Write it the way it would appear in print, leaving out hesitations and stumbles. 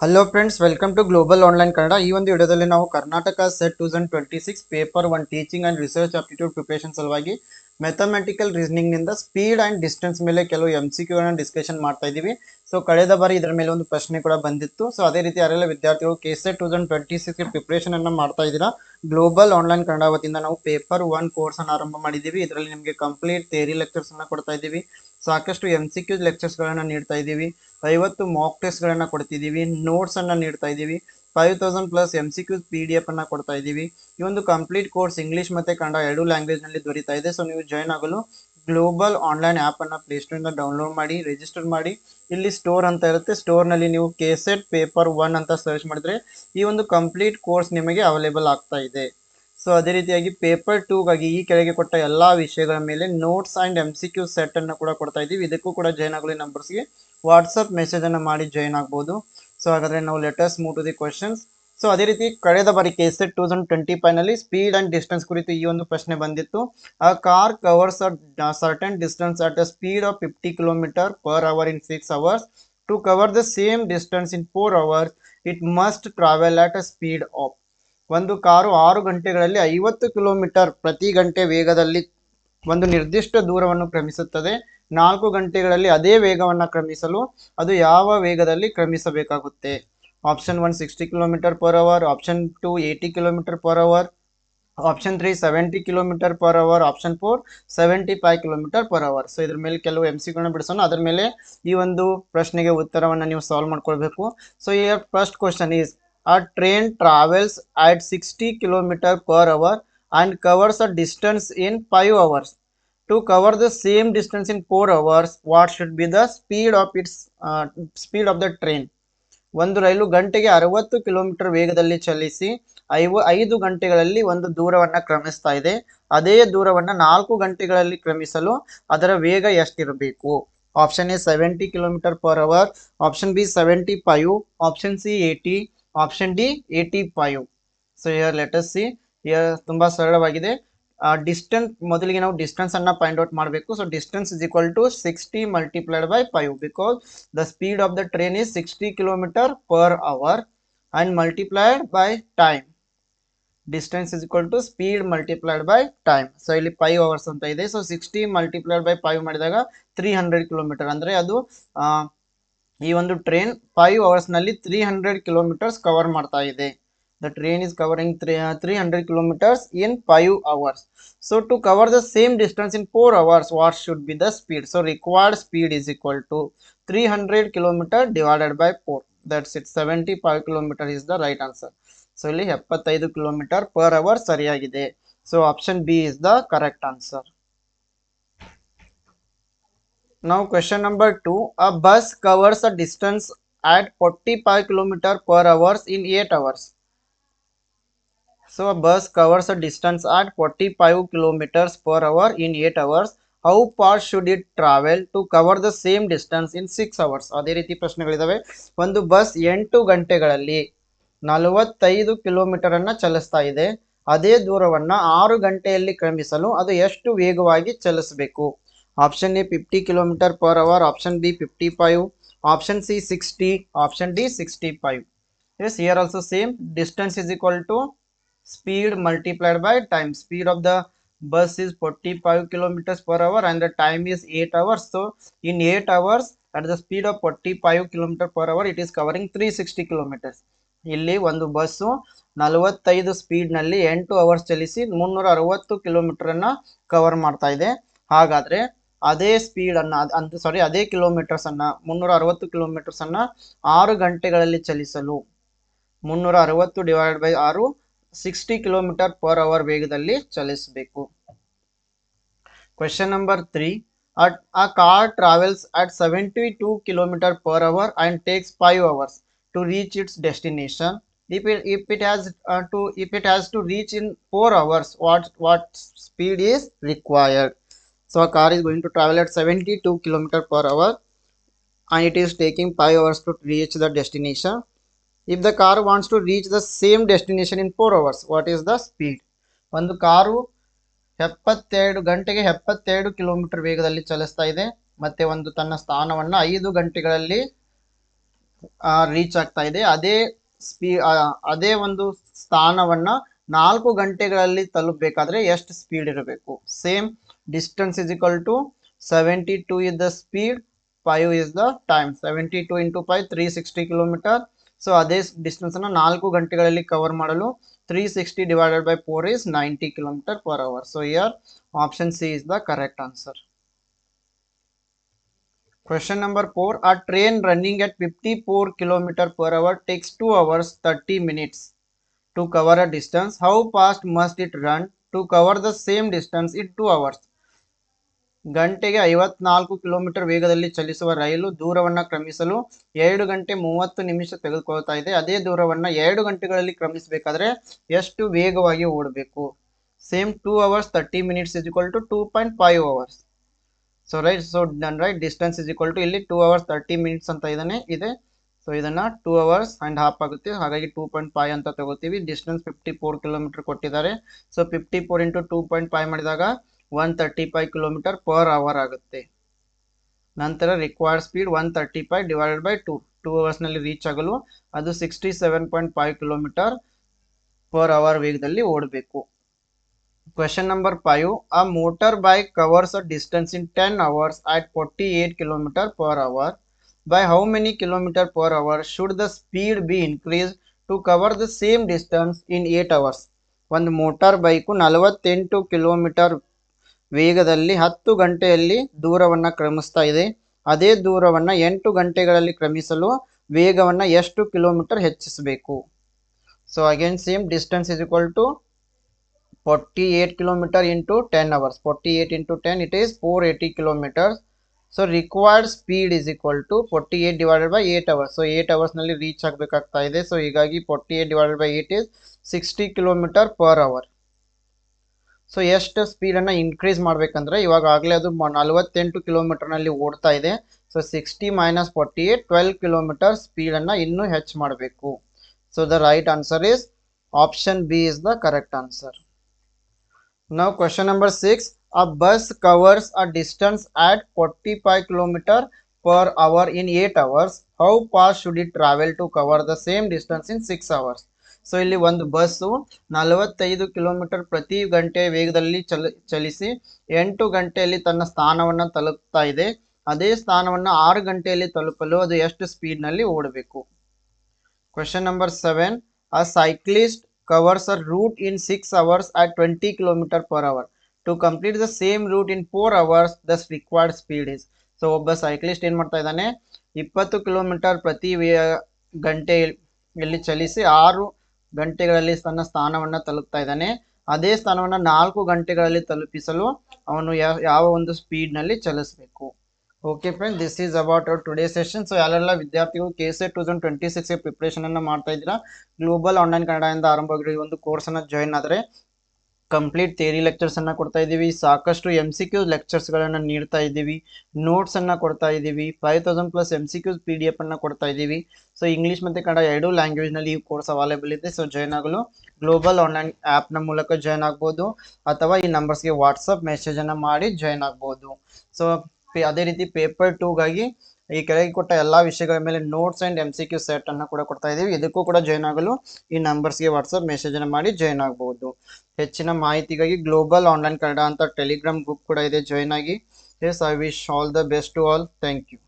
Hello friends, welcome to global online Kannada. ಈ ಒಂದು ವಿಡಿಯೋದಲ್ಲಿ ನಾವು Karnataka set 2026 paper 1 teaching and research aptitude preparation ಸಲುವಾಗಿ ಮ್ಯಾಥಮೆಟಿಕಲ್ ರೀಸನಿಂಗ್ನಿಂದ ಸ್ಪೀಡ್ ಆ್ಯಂಡ್ ಡಿಸ್ಟೆನ್ಸ್ ಮೇಲೆ ಕೆಲವು MCQ ಡಿಸ್ಕಷನ್ ಮಾಡ್ತಾ ಇದ್ದೀವಿ. ಸೊ ಕಳೆದ ಬಾರಿ ಇದರ ಮೇಲೆ ಒಂದು ಪ್ರಶ್ನೆ ಕೂಡ ಬಂದಿತ್ತು. ಸೊ ಅದೇ ರೀತಿ ಯಾರೆಲ್ಲ ವಿದ್ಯಾರ್ಥಿಗಳು KSET 2026 ಪ್ರಿಪರೇಷನ್ ಅನ್ನು ಮಾಡ್ತಾ ಇದ್ದೀರಾ, ಗ್ಲೋಬಲ್ ಆನ್ಲೈನ್ ಕನ್ನಡ ವತಿಯಿಂದ ನಾವು ಪೇಪರ್ 1 ಕೋರ್ಸ್ ಅನ್ನು ಆರಂಭ ಮಾಡಿದ್ದೀವಿ. ಇದರಲ್ಲಿ ನಿಮಗೆ ಕಂಪ್ಲೀಟ್ ಥಿಯರಿ ಲೆಕ್ಚರ್ಸ್ ಅನ್ನು ಕೊಡ್ತಾ ಇದ್ದೀವಿ, ಸಾಕಷ್ಟು MCQ ಲೆಕ್ಚರ್ಸ್ಗಳನ್ನು ನೀಡ್ತಾ ಇದ್ದೀವಿ, 50 ಮಾಕ್ ಟೆಸ್ಟ್ಗಳನ್ನು ಕೊಡ್ತಿದ್ದೀವಿ, ನೋಟ್ಸ್ ಅನ್ನು ನೀಡ್ತಾ ಇದ್ದೀವಿ, 5000+ MCQ PDF ಅನ್ನು ಕೊಡ್ತಾ ಇದ್ದೀವಿ. ಈ ಒಂದು ಕಂಪ್ಲೀಟ್ ಕೋರ್ಸ್ ಇಂಗ್ಲಿಷ್ ಮತ್ತು ಕನ್ನಡ ಎರಡು ಲ್ಯಾಂಗ್ವೇಜ್ ನಲ್ಲಿ ದೊರೀತಾ ಇದೆ. ಸೊ ನೀವು ಜಾಯ್ನ್ ಆಗಲು ಗ್ಲೋಬಲ್ ಆನ್ಲೈನ್ ಆ್ಯಪ್ ಅನ್ನು ಪ್ಲೇಸ್ಟೋರಿಂದ ಡೌನ್ಲೋಡ್ ಮಾಡಿ ರಿಜಿಸ್ಟರ್ ಮಾಡಿ. ಇಲ್ಲಿ ಸ್ಟೋರ್ ಅಂತ ಇರುತ್ತೆ, ಸ್ಟೋರ್ನಲ್ಲಿ ನೀವು KSET ಪೇಪರ್ 1 ಅಂತ ಸರ್ಚ್ ಮಾಡಿದ್ರೆ ಈ ಒಂದು ಕಂಪ್ಲೀಟ್ ಕೋರ್ಸ್ ನಿಮಗೆ ಅವೈಲೇಬಲ್ ಆಗ್ತಾ ಇದೆ. ಸೊ ಅದೇ ರೀತಿಯಾಗಿ ಪೇಪರ್ 2ಗಾಗಿ ಈ ಕೆಳಗೆ ಕೊಟ್ಟ ಎಲ್ಲ ವಿಷಯಗಳ ಮೇಲೆ ನೋಟ್ಸ್ ಆ್ಯಂಡ್ MCQ ಸೆಟ್ ಅನ್ನು ಕೂಡ ಕೊಡ್ತಾ ಇದ್ದೀವಿ. ಇದಕ್ಕೂ ಕೂಡ ಜಾಯ್ನ್ ಆಗಲು ನಂಬರ್ಸ್ಗೆ ವಾಟ್ಸಪ್ ಮೆಸೇಜ್ ಅನ್ನು ಮಾಡಿ ಜಾಯ್ನ್ ಆಗ್ಬೋದು. ಸೊ ಹಾಗಾದ್ರೆ ನಾವು let us move to the questions. So ಅದೇ ರೀತಿ ಕಳೆದ ಬಾರಿ KSET 2025 ನಲ್ಲಿ ಸ್ಪೀಡ್ ಅಂಡ್ ಡಿಸ್ಟೆನ್ಸ್ ಕುರಿತು ಈ ಒಂದು ಪ್ರಶ್ನೆ ಬಂದಿತ್ತು. ಆ car covers a certain distance at a speed of 50 km/h in 6 hours. To cover the same distance in 4 hours, it must travel at a speed of. ಒಂದು ಕಾರು 6 ಗಂಟೆಗಳಲ್ಲಿ 50 kilometre ಪ್ರತಿ ಗಂಟೆ ವೇಗದಲ್ಲಿ ಒಂದು ನಿರ್ದಿಷ್ಟ ದೂರವನ್ನು ಕ್ರಮಿಸುತ್ತದೆ. 4 ಗಂಟೆಗಳಲ್ಲಿ ಅದೇ ವೇಗವನ್ನು ಕ್ರಮಿಸಲು ಅದು ಯಾವ ವೇಗದಲ್ಲಿ ಕ್ರಮಿಸಬೇಕಾಗುತ್ತೆ? Option 1 60 km/h, option 2 80 km/h, option 3 70 km/h, option 4 75 km/h. So ಇದ್ರ ಮೇಲೆ ಕೆಲವು MCQ ಬಿಡಿಸೋಣ, ಅದರ ಮೇಲೆ ಈ ಒಂದು ಪ್ರಶ್ನೆಗೆ ಉತ್ತರವನ್ನು ನೀವು ಸಾಲ್ವ್ ಮಾಡ್ಕೊಳ್ಬೇಕು. So here first question is a train travels at 60 km/h and covers a distance in 5 hours. To cover the same distance in 4 hours, what should be the speed of the train? ಒಂದು ರೈಲು ಗಂಟೆಗೆ 60 kilometre ವೇಗದಲ್ಲಿ ಚಲಿಸಿ 5 ಗಂಟೆಗಳಲ್ಲಿ ಒಂದು ದೂರವನ್ನು ಕ್ರಮಿಸ್ತಾ ಇದೆ. ಅದೇ ದೂರವನ್ನು 4 ಗಂಟೆಗಳಲ್ಲಿ ಕ್ರಮಿಸಲು ಅದರ ವೇಗ ಎಷ್ಟಿರಬೇಕು? Option A 70 km/h, option B 75, option C 80, option D 85. So here let us see. Here ತುಂಬಾ ಸರಳವಾಗಿದೆ. ಡಿಸ್ಟೆನ್ಸ್ ಮೊದಲಿಗೆ ನಾವು ಡಿಸ್ಟೆನ್ಸ್ ಅನ್ನ ಫೈಂಡ್ ಔಟ್ ಮಾಡಬೇಕು. So distance is equal to 60 × 5 because the speed of the train is 60 km/h and multiplied by time. Distance is equal to speed multiplied by time. So ಇಲ್ಲಿ 5 hours ಅಂತ ಇದೆ. So 60 × 5 ಮಾಡಿದಾಗ 300 kilometre, ಅಂದರೆ ಅದು ಈ ಒಂದು train 5 hours ನಲ್ಲಿ 300 kilometres cover ಮಾಡ್ತಾ ಇದೆ. The train is covering 300 kilometers in 5 hours. So to cover the same distance in 4 hours, what should be the speed? So required speed is equal to 300 kilometer divided by 4. That's it. 75 kilometer is the right answer. So ಇಲ್ಲಿ 75 km/h ಸರಿಯಾಗಿದೆ. So option B is the correct answer. Now question number 2. A bus covers a distance at 45 km/h in 8 hours. So a bus covers a distance at 45 km/h in 8 hours. How far should it travel to cover the same distance in 6 hours? ಅದೇ ರೀತಿ ಪ್ರಶ್ನೆಗಳಿದಾವೆ. ಒಂದು bus 8 ಗಂಟೆಗಳಲ್ಲಿ 45 kilometre ಅನ್ನ ಚಲಿಸ್ತಾ ಇದೆ. ಅದೇ ದೂರವನ್ನ 6 ಗಂಟೆಯಲ್ಲಿ ಕ್ರಮಿಸಲು ಅದು ಎಷ್ಟು ವೇಗವಾಗಿ ಚಲಿಸಬೇಕು? Option A 50 km/h, option B 55, option C 60, option D 65. Yes, here also same. Distance is equal to speed multiplied by time. Speed of the bus is 45 km/h and the time is 8 hours. So in 8 hours at the speed of 45 km/h it is covering 360 kilometers. ಇಲ್ಲಿ ಒಂದು bus 45 speed ನಲ್ಲಿ 8 hours ಚಲಿಸಿ 360 kilometre ಅನ್ನ cover ಮಾಡ್ತಾ ಇದೆ. ಹಾಗಾದ್ರೆ ಅದೇ speed ಅನ್ನ ಅದೇ ಕಿಲೋಮೀಟರ್ಸ್ ಅನ್ನ 360 ಕಿಲೋಮೀಟರ್ಸ್ ಅನ್ನ 6 ಗಂಟೆಗಳಲ್ಲಿ ಚಲಿಸಲು 360 ಡಿವೈಡೆಡ್ ಬೈ 6 60 km/h ವೇಗದಲ್ಲಿ ಚಲಿಸಬೇಕು. Question number 3. A car travels at 72 km/h and takes 5 hours to reach its destination. If it has to reach in 4 hours, what speed is required? So a car is going to travel at 72 km/h and it is taking 5 hours to reach the destination. If the car wants to reach the same destination in 4 hours, what is the speed? ಒಂದು car 72 ಗಂಟೆಗೆ 72 kilometre ವೇಗದಲ್ಲಿ ಚಲಿಸ್ತಾ ಇದೆ ಮತ್ತೆ ಒಂದು ತನ್ನ ಸ್ಥಾನವನ್ನು 5 ಗಂಟೆಗಳಲ್ಲಿ reach ಆಗ್ತಾ ಇದೆ. ಅದೇ ಒಂದು ಸ್ಥಾನವನ್ನ 4 ಗಂಟೆಗಳಲ್ಲಿ ತಲುಪಬೇಕಾದ್ರೆ ಎಷ್ಟು ಸ್ಪೀಡ್ ಇರಬೇಕು? Same distance is equal to 72 is the speed, 5 is the time. 72 into 5 360 kilometre. So ಅದೇ ಡಿಸ್ಟೆನ್ಸ್ ಅನ್ನ 4 ಗಂಟೆಗಳಲ್ಲಿ ಕವರ್ ಮಾಡಲು 360 divided by 4 is 90 kilometre per hour. So here option C is the correct answer. Question number 4. A train running at 54 km per hour takes 2 hours 30 minutes to cover a distance. How fast must it run to cover the same distance in 2 hours? ಗಂಟೆಗೆ 54 kilometre ವೇಗದಲ್ಲಿ ಚಲಿಸುವ ರೈಲು ದೂರವನ್ನು ಕ್ರಮಿಸಲು 2 ಗಂಟೆ 30 ನಿಮಿಷ ತೆಗೆದುಕೊಳ್ತಾ ಇದೆ. ಅದೇ ದೂರವನ್ನು 2 ಗಂಟೆಗಳಲ್ಲಿ ಕ್ರಮಿಸಬೇಕಾದ್ರೆ ಎಷ್ಟು ವೇಗವಾಗಿ ಓಡಬೇಕು? Same 2 hours 30 minutes is equal to 2.5 hours. So right, so done right. Distance is equal to ಇಲ್ಲಿ 2 hours 30 minutes ಅಂತ ಇದೆ. ಸೊ ಇದನ್ನ 2 hours and half ಆಗುತ್ತೆ, ಹಾಗಾಗಿ 2.5 ಅಂತ ತಗೋತೀವಿ. ಡಿಸ್ಟೆನ್ಸ್ 54 ಕಿಲೋಮೀಟರ್ ಕೊಟ್ಟಿದ್ದಾರೆ. ಸೊ 54 into 2.5 ಮಾಡಿದಾಗ 135 ಕಿಲೋಮೀಟರ್ ಪರ್ ಅವರ್ ಆಗುತ್ತೆ. ನಂತರ required speed 135 divided by 2 hours ನಲ್ಲಿ ರೀಚ್ ಆಗಲು ಅದು 67.5 ಕಿಲೋಮೀಟರ್ ಪರ್ ಅವರ್ ವೇಗದಲ್ಲಿ ಓಡಬೇಕು. Question number 5. A motorbike covers a distance in 10 hours at 48 km per hour. By how many km per hour should the speed be increased to cover the same distance in 8 hours? ಒಂದು motor bike 48 kilometre ವೇಗದಲ್ಲಿ 10 ಗಂಟೆಯಲ್ಲಿ ದೂರವನ್ನು ಕ್ರಮಿಸ್ತಾ ಇದೆ. ಅದೇ ದೂರವನ್ನು 8 ಗಂಟೆಗಳಲ್ಲಿ ಕ್ರಮಿಸಲು ವೇಗವನ್ನು ಎಷ್ಟು ಕಿಲೋಮೀಟರ್ ಹೆಚ್ಚಿಸಬೇಕು? So again same distance is equal to 48 kilometer into 10 hours. 48 into 10 it is 480 kilometers. So required speed is equal to 48 divided by 8 hours. So 8 hours ನಲ್ಲಿ ರೀಚ್ ಆಗಬೇಕಾಗ್ತಾ ಇದೆ. ಸೊ ಹೀಗಾಗಿ 48 divided by 8 is 60 km per hour. So ಎಷ್ಟು ಸ್ಪೀಡನ್ನು increase ಮಾಡಬೇಕಂದ್ರೆ ಇವಾಗ ಆಗಲೇ ಅದು 48 ಕಿಲೋಮೀಟರ್ನಲ್ಲಿ ಓಡ್ತಾ ಇದೆ. ಸೊ 60 minus 48 12 ಕಿಲೋಮೀಟರ್ ಸ್ಪೀಡನ್ನು ಇನ್ನೂ ಹೆಚ್ಚು ಮಾಡಬೇಕು. So the right answer is option B is the correct answer. Now question number 6. A bus covers a distance at 45 km per hour in 8 hours. How fast should it travel to cover the same distance in 6 hours? So ಇಲ್ಲಿ ಒಂದು bus 45 kilometre ಪ್ರತಿ ಗಂಟೆ ವೇಗದಲ್ಲಿ ಚಲಿಸಿ 8 ಗಂಟೆಯಲ್ಲಿ ತನ್ನ ಸ್ಥಾನವನ್ನು ತಲುಪ್ತಾ ಇದೆ. ಅದೇ ಸ್ಥಾನವನ್ನು 6 ಗಂಟೆಯಲ್ಲಿ ತಲುಪಲು ಅದು ಎಷ್ಟು ಸ್ಪೀಡ್ನಲ್ಲಿ ಓಡಬೇಕು? Question number 7. A cyclist covers a route in 6 hours at 20 km per hour. To complete the same route in 4 hours, the required speed is. So ಒಬ್ಬ ಸೈಕ್ಲಿಸ್ಟ್ ಏನು ಮಾಡ್ತಾ ಇದ್ದಾನೆ, 20 ಕಿಲೋಮೀಟರ್ ಪ್ರತಿ ಗಂಟೆಯಲ್ಲಿ ಚಲಿಸಿ 6 ಗಂಟೆಗಳಲ್ಲಿ ತನ್ನ ಸ್ಥಾನವನ್ನು ತಲುಪ್ತಾ ಇದ್ದಾನೆ. ಅದೇ ಸ್ಥಾನವನ್ನು 4 ಗಂಟೆಗಳಲ್ಲಿ ತಲುಪಿಸಲು ಅವನು ಯಾವ ಒಂದು ಸ್ಪೀಡ್ನಲ್ಲಿ ಚಲಿಸಬೇಕು? Okay friend, this is about our today session. So ಯಾರೆಲ್ಲ ವಿದ್ಯಾರ್ಥಿಗಳು KCET 2026 ಪ್ರಿಪ್ರೇಷನ್ ಅನ್ನು ಮಾಡ್ತಾ ಇದ್ದೀರಾ, ಗ್ಲೋಬಲ್ ಆನ್ಲೈನ್ ಕನ್ನಡದಿಂದ ಆರಂಭವಾಗಿರೋ ಈ ಒಂದು ಕೋರ್ಸನ್ನು ಜಾಯಿನ್ ಆದರೆ ಕಂಪ್ಲೀಟ್ ಥಿಯರಿ ಲೆಕ್ಚರ್ಸನ್ನು ಕೊಡ್ತಾ ಇದ್ದೀವಿ, ಸಾಕಷ್ಟು MCQ ಲೆಕ್ಚರ್ಸ್ಗಳನ್ನು ನೀಡ್ತಾ ಇದ್ದೀವಿ, ನೋಟ್ಸನ್ನು ಕೊಡ್ತಾ ಇದ್ದೀವಿ, 5000+ MCQ PDF ಅನ್ನು ಕೊಡ್ತಾ ಇದ್ದೀವಿ. ಸೊ ಇಂಗ್ಲೀಷ್ ಮತ್ತು ಕನ್ನಡ ಎರಡೂ ಲ್ಯಾಂಗ್ವೇಜ್ನಲ್ಲಿ ಈ ಕೋರ್ಸ್ ಅವೈಲೇಬಲ್ ಇದೆ. ಸೊ ಜಾಯ್ನ್ ಆಗಲು ಗ್ಲೋಬಲ್ ಆನ್ಲೈನ್ ಆ್ಯಪ್ನ ಮೂಲಕ ಜಾಯ್ನ್ ಆಗ್ಬೋದು ಅಥವಾ ಈ ನಂಬರ್ಸ್ಗೆ ವಾಟ್ಸಪ್ ಮೆಸೇಜನ್ನು ಮಾಡಿ ಜಾಯ್ನ್ ಆಗ್ಬೋದು. ಸೊ ಅದೇ ರೀತಿ ಪೇಪರ್ 2ಗಾಗಿ ಈ ಕೆಳಗೆ ಕೊಟ್ಟ ಎಲ್ಲ ವಿಷಯಗಳ ಮೇಲೆ ನೋಟ್ಸ್ ಆ್ಯಂಡ್ MCQ ಸೆಟ್ ಅನ್ನು ಕೂಡ ಕೊಡ್ತಾ ಇದ್ದೀವಿ. ಇದಕ್ಕೂ ಕೂಡ ಜಾಯ್ನ್ ಆಗಲು ಈ ನಂಬರ್ಸ್ಗೆ ವಾಟ್ಸಪ್ ಮೆಸೇಜನ್ನು ಮಾಡಿ ಜಾಯ್ನ್ ಆಗ್ಬೋದು. ಹೆಚ್ಚಿನ ಮಾಹಿತಿಗಾಗಿ ಗ್ಲೋಬಲ್ ಆನ್ಲೈನ್ ಕನ್ನಡ ಅಂತ ಟೆಲಿಗ್ರಾಮ್ ಗ್ರೂಪ್ ಕೂಡ ಇದೆ, ಜಾಯ್ನ್ ಆಗಿ. Yes, I wish all the best to all. Thank you.